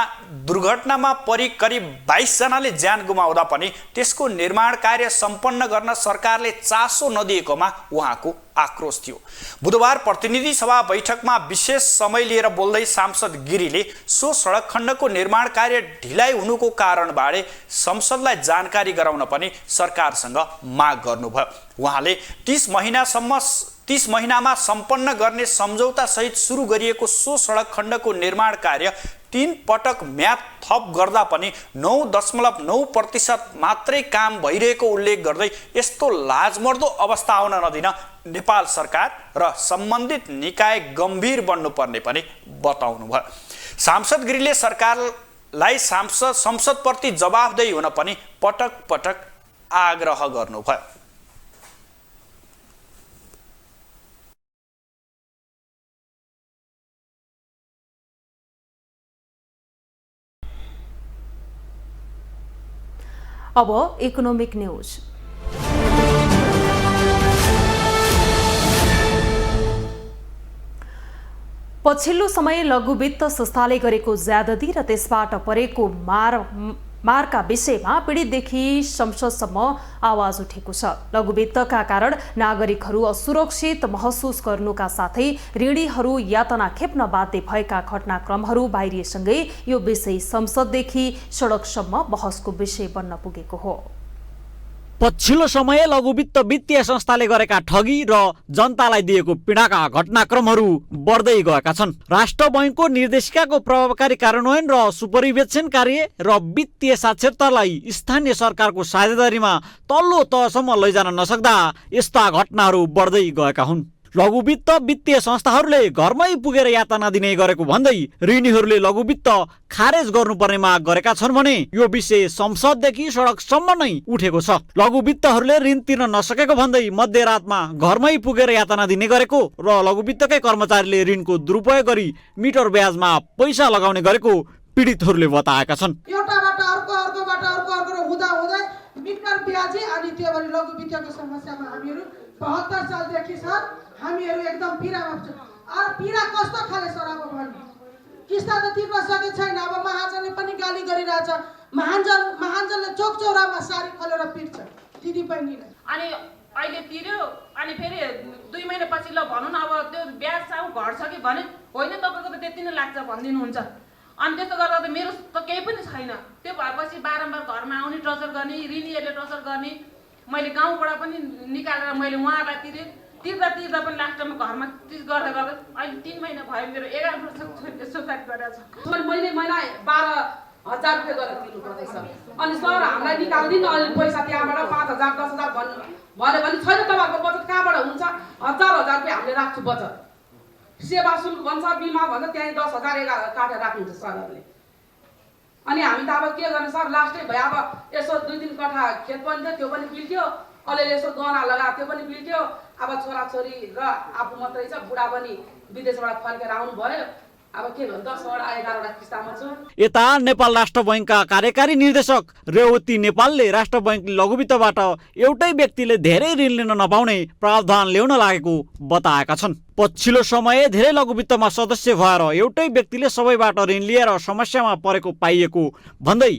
दुर्घटनामा परि करिब 22 जनाले ज्यान गुमाउँदा पनि त्यसको निर्माण कार्य सम्पन्न गर्न सरकारले चासो नदिएकोमा उहाँको आक्रोश थियो। बुधबार प्रतिनिधि सभा बैठकमा विशेष समय लिएर बोल्दै सांसद गिरीले सो सडक खण्डको निर्माण कार्य ढिलाइ हुनुको कारणबारे संसदलाई जानकारी गराउन पनि सरकारसँग माग गर्नुभयो। उहाँले 30 महिनामा सम्पन्न गर्ने सम्झौता सहित सुरु गरिएको सो सडक खण्डको निर्माण कार्य 3 पटक म्याद थप गर्दा पनि 9.9% मात्रै काम भइरहेको उल्लेख गर्दै यस्तो लाजमर्दो अवस्था आउन नदिन नेपाल सरकार र सम्बन्धित निकाय गम्भीर बन्नुपर्ने पनि बताउनुभयो। सांसद गिरीले सरकारलाई संसदप्रति जवाफदेही हुन पनि पटक पटक आग्रह गर्नुभयो। अब इकोनोमिक न्यूज। पछिल्लो समय लघु वित्त संस्थाले गरेको ज्यादती र त्यसबाट परेको मारका विषयमा पीडितदेखि संसदसम्म आवाज उठेको छ। लघु वित्तका कारण नागरिकहरू असुरक्षित महसुस गर्नुका साथै ऋणीहरू यातना खेप्न बाध्य भएका घटनाक्रमहरू बाहिरिएसँगै यो विषय संसददेखि सडकसम्म बहसको विषय बन्न पुगेको हो। पछिल्लो समय लघु वित्त वित्तीय संस्थाले गरेका ठगी र जनतालाई दिएको पीडाका घटनाक्रमहरू बढ्दै गएका छन्। राष्ट्र बैंकको निर्देशिकाको प्रभावकारी कार्यान्वयन र सुपरिवेक्षण कार्य र वित्तीय साक्षरतालाई स्थानीय सरकारको साझेदारीमा तल्लो तहसम्म लैजान नसक्दा यस्ता घटनाहरू बढ्दै गएका हुन्। लघु वित्त वित्तीय संस्थाहरूले घरमै पुगेर यातना दिने गरेको भन्दै ऋणीहरूले लघु वित्त खारेज गर्नुपर्ने माग गरेका छन् भने यो विषय संसददेखि सडकसम्म नै उठेको छ। लघु वित्तहरूले ऋण तिर्न नसकेको भन्दै मध्यरातमा घरमै पुगेर यातना दिने गरेको र लघु वित्तकै कर्मचारीले ऋणको दुरुपयोग गरी मिटर ब्याजमा पैसा लगाउने गरेको पीडितहरूले बताएका छन्। एउटाबाट अर्को हुँदा मिटर ब्याजी अनि त्यो भने लघु वित्तको समस्यामा हामीहरू 72 सालदेखि सर हामीहरू एकदम पीडामा छौँ। अरू पीडा कस्तो खाले सर अब भन्नु किस्ता त तिर्न सके छैन। अब महाजनले पनि गाली गरिरहेछ। महाजनले चोक चौरामा सारी खोलेर पिट्छ दिदी बहिनीलाई। अनि अहिले तिर्यो अनि फेरि 2 महिनापछि ल भनौँ न अब त्यो ब्याज साउ घट्छ कि भने होइन तपाईँको त त्यति नै लाग्छ भनिदिनुहुन्छ। अनि त्यस्तो गर्दा त मेरो त केही पनि छैन। त्यो भएपछि बारम्बार घरमा आउने टर्चर गर्ने ऋणीहरूले टर्चर गर्ने। मैले गाउँबाट पनि निकालेर मैले उहाँहरूलाई तिर्दा पनि लास्टमा घरमा गर्दा अहिले 3 महिना भयो मेरो 11 वर्ष सुसाइड गरेर छ। मैले 12,000 रुपियाँ गरेर तिर्नु पर्दैछ। अनि सर हामीलाई निकाल्दिन अहिले पैसा त्यहाँबाट 5,000 10,000 भन्यो भने छैन तपाईँहरूको बचत कहाँबाट हुन्छ। 4,000 रुपियाँ हामीले राख्छु बचत। सेवा शुल्क भन्छ बिमा भन्छ त्यहाँ 10,000 काटेर राख्नुहुन्छ सरहरूले। अनि हामी त अब के गर्ने सर लास्टै भयो। अब यसो 2-3 कठा खेत पनि थियो त्यो पनि बिल्ट्यो। अलिअलि यसो गहना लगाएको त्यो पनि बिल्ट्यो। अब छोराछोरी र आफू मात्रै छ बुढा पनि विदेशबाट फर्केर आउनु भयो। अब के भन्नु 10वटा 11वटा किस्तामा छु। यता नेपाल राष्ट्र बैंकका कार्यकारी निर्देशक रेवती नेपालले राष्ट्र बैंकले लघु वित्तबाट एउटै व्यक्तिले धेरै ऋण लिन नपाउने प्रावधान ल्याउन लागेको बताएका छन्। पछिल्लो समय धेरै लघु वित्तमा सदस्य भएर एउटै व्यक्तिले सबैबाट ऋण लिएर समस्यामा परेको पाइएको भन्दै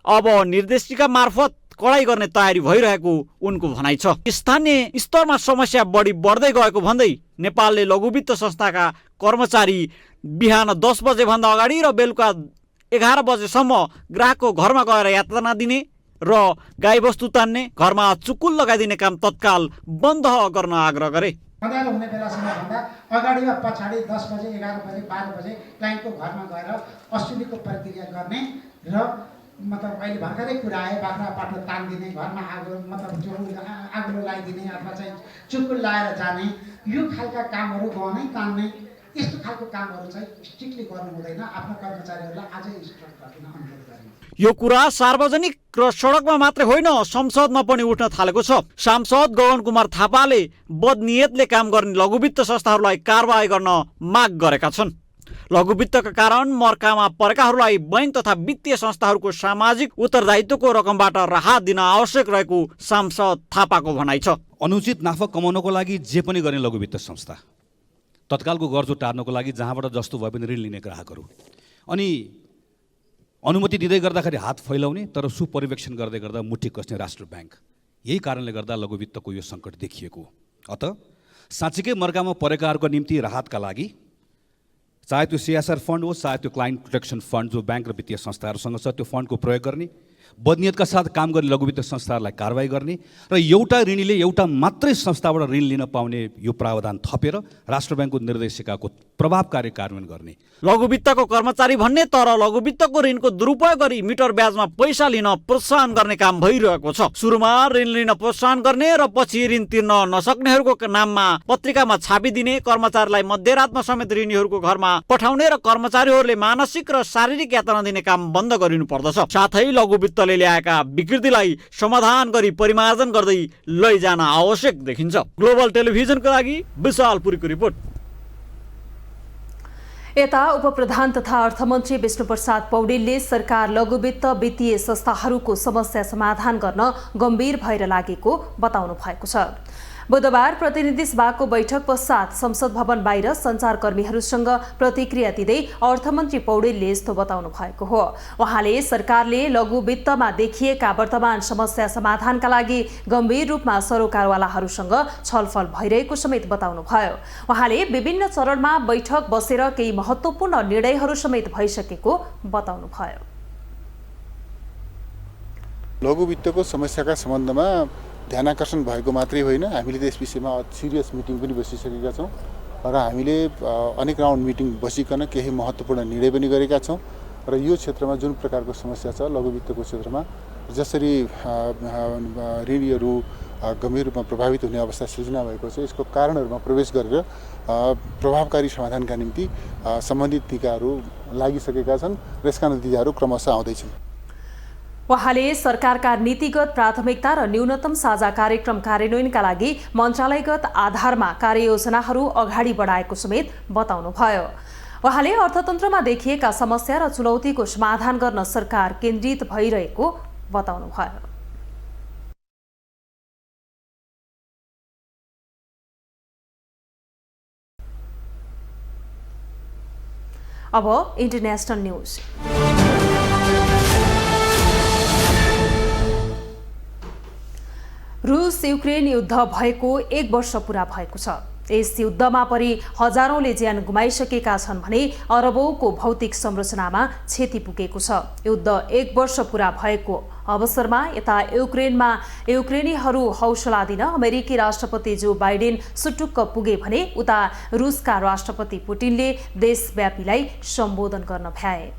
अब निर्देशिका मार्फत कडाई गर्ने तयारी भइरहेको उनको भनाइ छ। स्थानीय स्तरमा समस्या बढ्दै गएको भन्दै नेपालले लघु वित्त संस्थाका कर्मचारी बिहान 10 बजे भन्दा अगाडि र बेलुका 11 बजेसम्म ग्राहकको घरमा गएर यातना दिने र गाईबस्तु तान्ने घरमा चुकुल लगाइदिने काम तत्काल बन्द गर्न आग्रह गरे। अँध्यारो हुने बेलासम्म भन्दा अगाडि वा पछाडि 10 बजे 11 बजे 12 बजे क्लाइन्टको घरमा गएर असुलीको प्रक्रिया गर्ने र मतलब अहिले भर्खरै कुरा आयो बाख्रा पाठो तानिदिने घरमा आगो लगाइदिने अथवा चाहिँ चुकुल लाएर जाने यो खालका कामहरू गहनै तान्ने यस्तो खालको कामहरू चाहिँ स्ट्रिक्टली गर्नु हुँदैन। आफ्नो कर्मचारीहरूलाई आजै स्ट्रिक्ट गर्न अनुरोध गर्ने। यो कुरा सार्वजनिक र सडकमा मात्रै होइन संसदमा पनि उठ्न थालेको छ। सांसद गगन कुमार थापाले बदनियतले काम गर्ने लघु वित्त संस्थाहरूलाई कारबाही गर्न माग गरेका छन्। लघु वित्तका कारण मर्कामा परेकाहरूलाई बैंक तथा वित्तीय संस्थाहरूको सामाजिक उत्तरदायित्वको रकमबाट राहत दिन आवश्यक रहेको सांसद थापाको भनाइ छ। अनुचित नाफा कमाउनको लागि जे पनि गर्ने लघु वित्त संस्था तत्कालको गर्जो टार्नको लागि जहाँबाट जस्तो भए पनि ऋण लिने ग्राहकहरू अनि अनुमति दिँदै गर्दाखेरि हात फैलाउने तर सुपरिवेक्षण गर्दै गर्दा मुठी कस्ने राष्ट्र ब्याङ्क यही कारणले गर्दा लघु वित्तको यो सङ्कट देखिएको। अत साँच्चीकै मर्कामा परेकाहरूको निम्ति राहतका लागि चाहे त्यो CSR फन्ड होस् चाहे त्यो क्लाइन्ट प्रोटेक्सन फन्ड जो ब्याङ्क र वित्तीय संस्थाहरूसँग छ त्यो फन्डको प्रयोग गर्ने, बदनियतका साथ काम गर्ने लघु वित्त संस्थाहरूलाई कारवाही गर्ने र एउटा ऋणीले एउटा मात्रै संस्थाबाट ऋण लिन पाउने यो प्रावधान थपेर राष्ट्र ब्याङ्कको निर्देशिकाको प्रभावकारी कार्यान्वयन गर्ने। लघु वित्तको कर्मचारी भन्ने तर लघु वित्तको ऋणको दुरुपयोग गरी मिटर ब्याजमा पैसा लिन प्रोत्साहन गर्ने काम भइरहेको छ। सुरुमा ऋण लिन प्रोत्साहन गर्ने र पछि ऋण तिर्न नसक्नेहरूको नाममा पत्रिकामा छापिदिने, कर्मचारीलाई मध्यरातमा समेत ऋणीहरूको घरमा पठाउने र कर्मचारीहरूले मानसिक र शारीरिक यातना दिने काम बन्द गरिनु पर्दछ। साथै लघु वित्तले ल्याएका विकृतिलाई समाधान गरी परिमार्जन गर्दै लैजान आवश्यक देखिन्छ। ग्लोबल टेलिभिजनको लागि विशाल पुरीको रिपोर्ट। यता उपप्रधान तथा अर्थमन्त्री विष्णुप्रसाद पौडेलले सरकार लघुवित्त वित्तीय संस्थाहरूको समस्या समाधान गर्न गम्भीर भएर लागेको बताउनु भएको छ। बुधबार प्रतिनिधि सभाको बैठक पश्चात संसद भवन बाहिर सञ्चारकर्मीहरूसँग प्रतिक्रिया दिँदै अर्थमन्त्री पौडेलले यस्तो बताउनु भएको हो। उहाँले सरकारले लघुवित्तमा देखिएका वर्तमान समस्या समाधानका लागि गम्भीर रूपमा सरोकारवालाहरूसँग छलफल भइरहेको समेत बताउनु भयो। उहाँले विभिन्न चरणमा बैठक बसेर केही महत्त्वपूर्ण निर्णयहरू समेत भइसकेको बताउनु भयो। लघुवित्तको समस्याका सम्बन्धमा ध्यानाकर्षण भएको मात्रै होइन, हामीले त्यस विषयमा सिरियस मिटिङ पनि बसिसकेका छौँ र हामीले अनेक राउन्ड मिटिङ बसिकन केही महत्त्वपूर्ण निर्णय पनि गरेका छौँ र यो क्षेत्रमा जुन प्रकारको समस्या छ लघुवित्तको क्षेत्रमा जसरी ऋणीहरू गम्भीर रूपमा प्रभावित हुने अवस्था सृजना भएको छ यसको कारणहरूमा प्रवेश गरेर प्रभावकारी समाधानका निम्ति सम्बन्धित निकायहरू लागिसकेका छन् र यसका नतिजाहरू क्रमशः आउँदैछन्। उहाँले सरकारका नीतिगत प्राथमिकता र न्यूनतम साझा कार्यक्रम कार्यान्वयनका लागि मन्त्रालयगत आधारमा कार्ययोजनाहरू अगाडि बढाएको समेत बताउनु भयो। उहाँले अर्थतन्त्रमा देखिएका समस्या र चुनौतीको समाधान गर्न सरकार केन्द्रित भइरहेको बताउनु भयो। अब इन्टरनेशनल न्यूज। रूस युक्रेन युद्ध भएको 1 वर्ष पूरा भएको छ। यस युद्धमा परि हजारौंले ज्यान गुमाइसकेका छन् भने अरबौंको भौतिक संरचनामा क्षति पुगेको छ। युद्ध 1 वर्ष पूरा भएको अवसरमा यता युक्रेनीहरू हौसला दिन अमेरिकी राष्ट्रपति जो बाइडेन सुटुक्क पुगे भने उता रुसका राष्ट्रपति पुटिनले देशव्यापीलाई सम्बोधन गर्न भ्याए।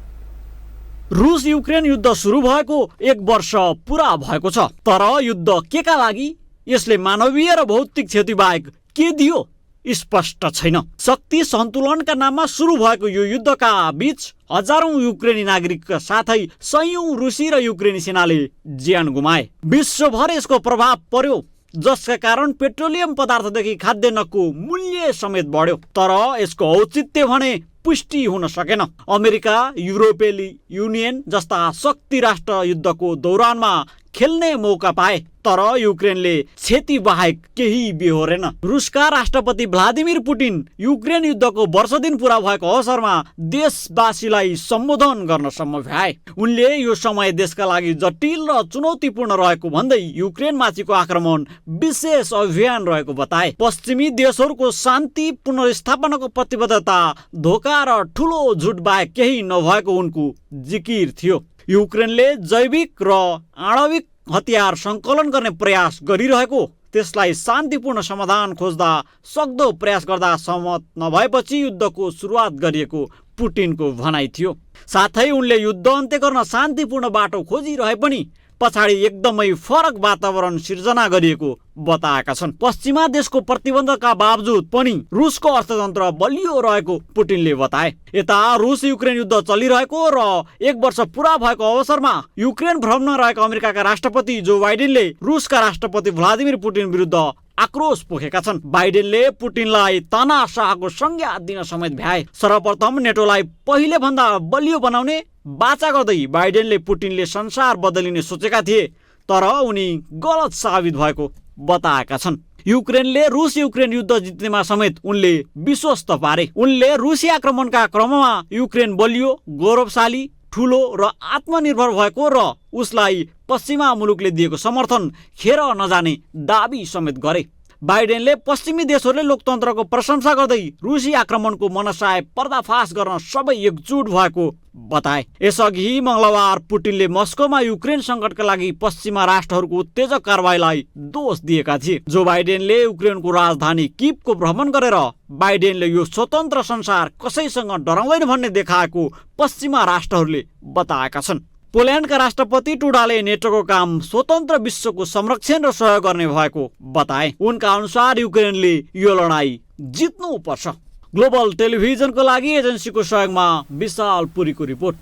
रूस युक्रेन युद्ध सुरु भएको 1 वर्ष पूरा भएको छ, तर युद्ध केका लागि, यसले मानवीय र भौतिक क्षति बाहेक के दियो स्पष्ट छैन। शक्ति सन्तुलनका नाममा सुरु भएको यो युद्धका बीच हजारौं युक्रेनी नागरिकका साथै सयौं रुसी र युक्रेनी सेनाले ज्यान गुमाए। विश्वभर यसको प्रभाव पर्यो, जसका कारण पेट्रोलियम पदार्थदेखि खाद्यान्नको मूल्य समेत बढ्यो, तर यसको औचित्य भने पुष्टि हुन सकेन। अमेरिका, युरोपेली युनियन जस्ता शक्ति राष्ट्र युद्धको दौरानमा खेल्ने मौका पाए, तर युक्रेनले क्षति बाहेक केही बिहोरेन। रुसका राष्ट्रपति भ्लादिमिर पुटिन युक्रेन युद्धको वर्ष दिन पूरा भएको अवसरमा देशवासीलाई सम्बोधन गर्नसम्म भ्याए। उनले यो समय देशका लागि जटिल र चुनौतीपूर्ण रहेको भन्दै युक्रेनमाथिको आक्रमण विशेष अभियान रहेको बताए। पश्चिमी देशहरूको शान्ति पुनर्स्थापनाको प्रतिबद्धता धोका र ठूलो झुट बाहेक केही नभएको उनको जिकिर थियो। युक्रेनले जैविक र आणविक हतियार सङ्कलन गर्ने प्रयास गरिरहेको, त्यसलाई शान्तिपूर्ण समाधान खोज्दा सक्दो प्रयास गर्दा सहमत नभएपछि युद्धको सुरुवात गरिएको पुटिनको भनाइ थियो। साथै उनले युद्ध अन्त्य गर्न शान्तिपूर्ण बाटो खोजिरहे पनि पछाडि एकदमै फरक वातावरण सिर्जना गरिएको बताएका छन्। पश्चिमा देशको प्रतिबन्धका बावजुद पनि रुसको अर्थतन्त्र बलियो रहेको पुटिनले बताए। यता रुस युक्रेन युद्ध चलिरहेको र 1 वर्ष पूरा भएको अवसरमा युक्रेन भ्रमणमा रहेका अमेरिकाका राष्ट्रपति जो बाइडेनले रुसका राष्ट्रपति भ्लादिमिर पुटिन विरुद्ध आक्रोश पोखेका छन्। बाइडेनले पुटिनलाई तानाशाहको संज्ञा दिन समेत भ्याए। सर्वप्रथम नेटोलाई पहिले भन्दा बलियो बनाउने बाचा गर्दै बाइडेनले पुटिनले संसार बदलिने सोचेका थिए, तर उनी गलत साबित भएको बताएका छन्। युक्रेनले रुस युक्रेन युद्ध जित्नेमा समेत उनले विश्वस्त पारे। उनले रुसी आक्रमणका क्रममा युक्रेन बलियो, गौरवशाली, ठूलो र आत्मनिर्भर भएको र उसलाई पश्चिमा मुलुकले दिएको समर्थन खेर नजाने दाबी समेत गरे। बाइडेनले पश्चिमी देशहरूले लोकतन्त्रको प्रशंसा गर्दै रुसी आक्रमणको मनसाय पर्दाफास गर्न सबै एकजुट भएको बताए। यसअघि मङ्गलबार पुटिनले मस्कोमा युक्रेन सङ्कटका लागि पश्चिमा राष्ट्रहरूको उत्तेजक कारबाहीलाई दोष दिएका थिए। जो बाइडेनले युक्रेनको राजधानी किभको भ्रमण गरेर बाइडेनले यो स्वतन्त्र संसार कसैसँग डराउँदैन भन्ने देखाएको पश्चिमा राष्ट्रहरूले बताएका छन्। पोल्यान्डका राष्ट्रपति टुडाले नेटोको काम स्वतन्त्र विश्वको संरक्षण र सहयोग गर्ने भएको बताए। उनका अनुसार युक्रेनले यो लडाईँ जित्नुपर्छ। ग्लोबल टेलिभिजनको लागि एजेन्सीको सहयोगमा विशाल पुरीको रिपोर्ट।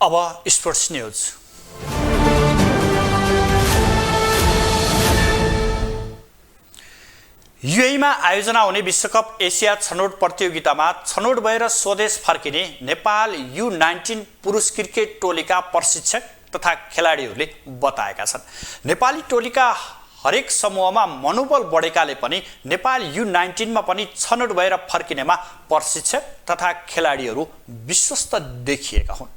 अब स्पोर्ट्स न्युज। युएईमा आयोजना हुने विश्वकप एसिया छनौट प्रतियोगितामा छनौट भएर स्वदेश फर्किने नेपाल U19 पुरुष क्रिकेट टोलीका प्रशिक्षक तथा खेलाडीहरूले बताएका छन्। नेपाली टोलीका हरेक समूहमा मनोबल बढेकाले पनि नेपाल U19 मा पनि छनौट भएर फर्किनेमा प्रशिक्षक तथा खेलाडीहरू विश्वस्त देखिएका हुन्।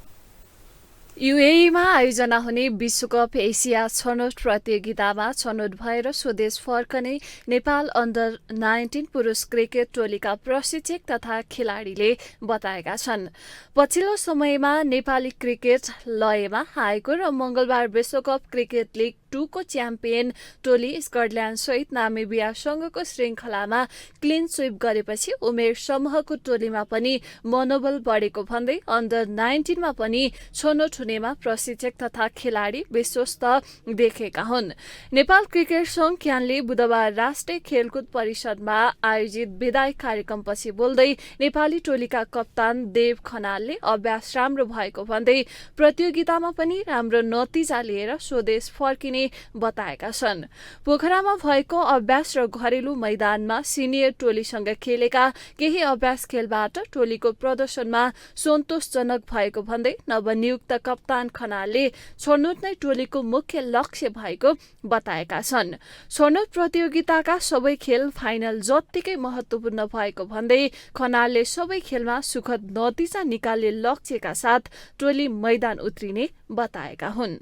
युएईमा आयोजना हुने विश्वकप एसिया छनौट प्रतियोगितामा छनौट भएर स्वदेश फर्कने नेपाल अन्डर 19 पुरुष क्रिकेट टोलीका प्रशिक्षक तथा खेलाडीले बताएका छन्। पछिल्लो समयमा नेपाली क्रिकेट लयमा आएको र मङ्गलबार विश्वकप क्रिकेट लिग 2 को च्याम्पियन टोली स्कटल्यान्ड सहित नामिबियासँगको श्रृङ्खलामा क्लिन स्विप गरेपछि उमेर समूहको टोलीमा पनि मनोबल बढेको भन्दै अन्डर 19 मा पनि छनौट हुनेमा प्रशिक्षक तथा खेलाडी विश्वस्त देखेका हुन्। नेपाल क्रिकेट संघ क्यानले बुधबार राष्ट्रिय खेलकुद परिषदमा आयोजित विदाई कार्यक्रमपछि बोल्दै नेपाली टोलीका कप्तान देव खनालले अभ्यास राम्रो भएको भन्दै प्रतियोगितामा पनि राम्रो नतिजा लिएर स्वदेश फर्किने बताएका छन्। पोखरामा भएको अभ्यास र घरेलु मैदानमा सिनियर टोलीसँग खेलेका केही अभ्यास खेलबाट टोलीको प्रदर्शनमा सन्तोषजनक भएको भन्दै नवनियुक्त कप्तान खनालले छनौट नै टोलीको मुख्य लक्ष्य भएको बताएका छन्। छनौट प्रतियोगिताका सबै खेल फाइनल जत्तिकै महत्त्वपूर्ण भएको भन्दै खनालले सबै खेलमा सुखद नतिजा निकाल्ने लक्ष्यका साथ टोली मैदान उत्रिने बताएका हुन्।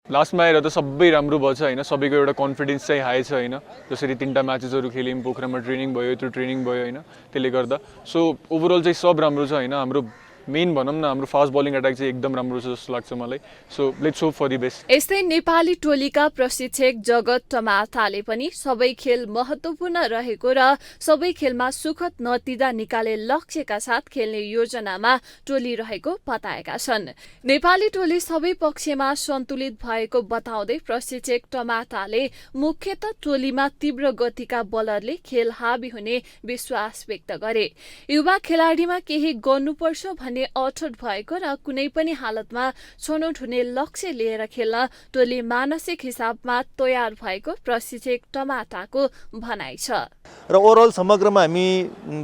लास्टमा आएर त सबै राम्रो भएछ होइन, सबैको एउटा कन्फिडेन्स चाहिँ हाई छ होइन। जसरी 3टा म्याचेसहरू खेल्यौँ, पोखरामा ट्रेनिङ भयो, त्यो ट्रेनिङ भयो होइन, त्यसले गर्दा सो ओभरअल चाहिँ सब राम्रो छ होइन। हाम्रो मेन भनौँ न हाम्रो फास्ट बलिङ अट्याक चाहिँ एकदम राम्रो छ जस्तो लाग्छ मलाई। So let's hope for the best. यस्तै नेपाली टोलीका प्रशिक्षक जगत टमाटाले पनि सबै खेल महत्त्वपूर्ण रहेको र सबै खेलमा सुखद नतिजा निकाले लक्ष्यका साथ खेल्ने योजनामा टोली रहेको बताएका छन्। नेपाली टोली सबै पक्षमा सन्तुलित भएको बताउँदै प्रशिक्षक टमाटाले मुख्यतः टोलीमा तीव्र गतिका बलरले खेल हावी हुने विश्वास व्यक्त गरे। युवा खेलाडीमा केही गर्नुपर्छ भन्ने अठोट भएको र कुनै पनि हालतमा छनौट हुने लक्ष्य लिएर खेल्न टोली मानसिक हिसाबमा तयार भएको प्रशिक्षक टमाटाको भनाइ छ। र ओभरअल समग्रमा हामी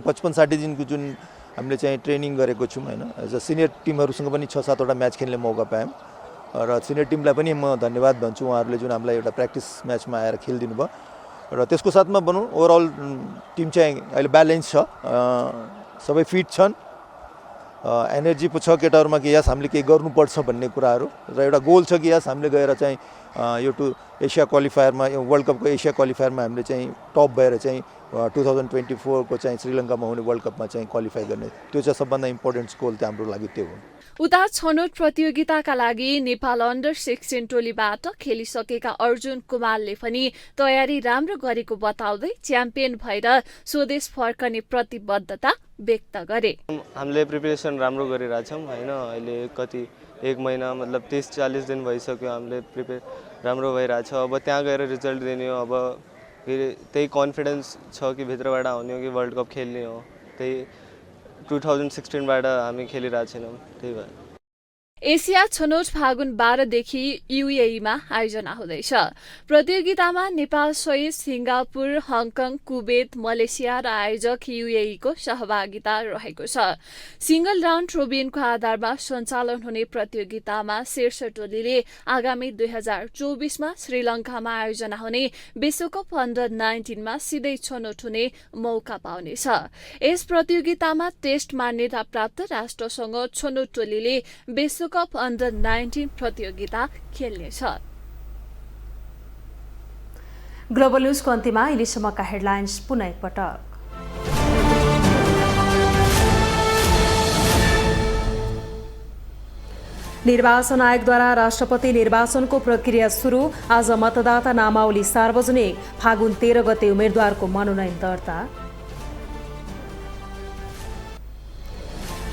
55-60 दिनको जुन हामीले चाहिँ ट्रेनिङ गरेको छौँ होइन, एज अ सिनियर टिमहरूसँग पनि 6-7 वटा म्याच खेल्ने मौका पायौँ र सिनियर टिमलाई पनि म धन्यवाद भन्छु, उहाँहरूले जुन हामीलाई एउटा प्र्याक्टिस म्याचमा आएर खेलिदिनु भयो। र त्यसको साथमा भनौँ ओभरअल टिम चाहिँ अहिले ब्यालेन्स छ, सबै फिट छन्, एनर्जी पो छ केटाहरूमा कि यस हामीले केही गर्नुपर्छ भन्ने कुराहरू र एउटा गोल छ कि यस हामीले गएर चाहिँ यो एसिया क्वालिफायरमा वर्ल्ड कपको एसिया क्वालिफायरमा हामीले चाहिँ टप भएर चाहिँ 2024 को चाहिँ श्रीलङ्कामा हुने वर्ल्ड कपमा चाहिँ क्वालिफाई गर्ने, त्यो चाहिँ सबभन्दा इम्पोर्टेन्ट गोल चाहिँ हाम्रो लागि त्यो हो। उता छनौट प्रतियोगिताका लागि नेपाल अन्डर 16 टोलीबाट खेलिसकेका अर्जुन कुमारले पनि तयारी राम्रो गरेको बताउँदै च्याम्पियन भएर स्वदेश फर्कने प्रतिबद्धता व्यक्त गरे। हामीले प्रिपरेसन राम्रो गरिरहेछौँ होइन, अहिले कति 1 महिना मतलब 30-40 दिन भइसक्यो हामीले प्रिपेयर राम्रो भइरहेछ। अब त्यहाँ गएर रिजल्ट दिने हो, अब फेरि त्यही कन्फिडेन्स छ कि भित्रबाट आउने हो कि वर्ल्ड कप खेल्ने हो, त्यही 2016बाट हामी खेलिरहेको छैनौँ, त्यही भएर। एसिया छनौट फागुन 12 देखि युएईमा आयोजना हुँदैछ। प्रतियोगितामा नेपाल सहित सिङ्गापुर, हङकङ, कुवेत, मलेसिया र आयोजक युएईको सहभागिता रहेको छ। सिंगल राउन्ड रोबिनको आधारमा सञ्चालन हुने प्रतियोगितामा शीर्ष टोलीले आगामी 2024मा श्रीलङ्कामा आयोजना हुने विश्वकप अन्डर 19 मा सिधै छनौट हुने मौका पाउनेछ। यस प्रतियोगितामा टेस्ट मान्यता प्राप्त राष्ट्रसँग छनौट टोलीले विश्वकप अन्डर 19 प्रतियोगिता खेल्नेछ। ग्लोबल न्युजको अन्त्यमा अहिलेसम्मका हेडलाइन्स पुनः एकपटक। निर्वाचन आयोगद्वारा राष्ट्रपति निर्वाचनको प्रक्रिया सुरु। आज मतदाता नामावली सार्वजनिक। फागुन 13 गते उम्मेद्वारको मनोनयन दर्ता।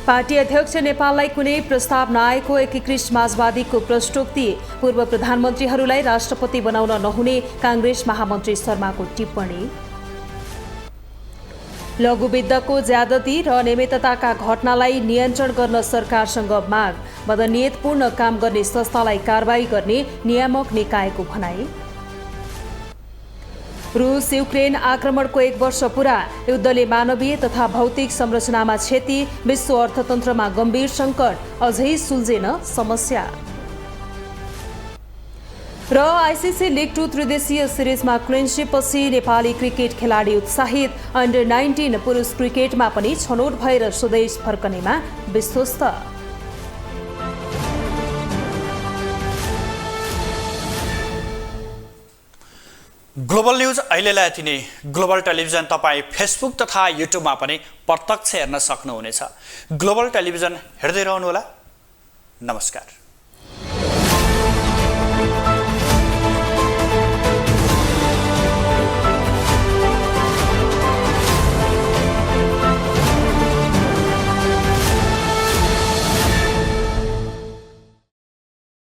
पार्टी अध्यक्ष नेपाललाई कुनै प्रस्ताव नआएको एकीकृत समाजवादीको प्रश्नोक्ति। पूर्व प्रधानमन्त्रीहरूलाई राष्ट्रपति बनाउन नहुने कांग्रेस महामन्त्री शर्माको टिप्पणी। लघुवित्तको ज्यादती र अनियमितताका घटनालाई नियन्त्रण गर्न सरकारसँग माग। बदनियतपूर्ण काम गर्ने संस्थालाई कारबाही गर्ने नियामक निकायको भनाई। रुस युक्रेन आक्रमणको 1 वर्ष पूरा। युद्धले मानवीय तथा भौतिक संरचनामा क्षति। विश्व अर्थतन्त्रमा गम्भीर सङ्कट। अझै सुल्झेन समस्या। र आइसिसी लिग 2 त्रिदेशीय सिरिजमा क्लिनसिपपछि नेपाली क्रिकेट खेलाडी उत्साहित। अन्डर 19 पुरुष क्रिकेटमा पनि छनौट भएर स्वदेश फर्कनेमा विश्वस्त। ग्लोबल न्युज अहिलेलाई यति नै। ग्लोबल टेलिभिजन तपाईँ फेसबुक तथा युट्युबमा पनि प्रत्यक्ष हेर्न सक्नुहुनेछ। ग्लोबल टेलिभिजन हेर्दै रहनुहोला। नमस्कार।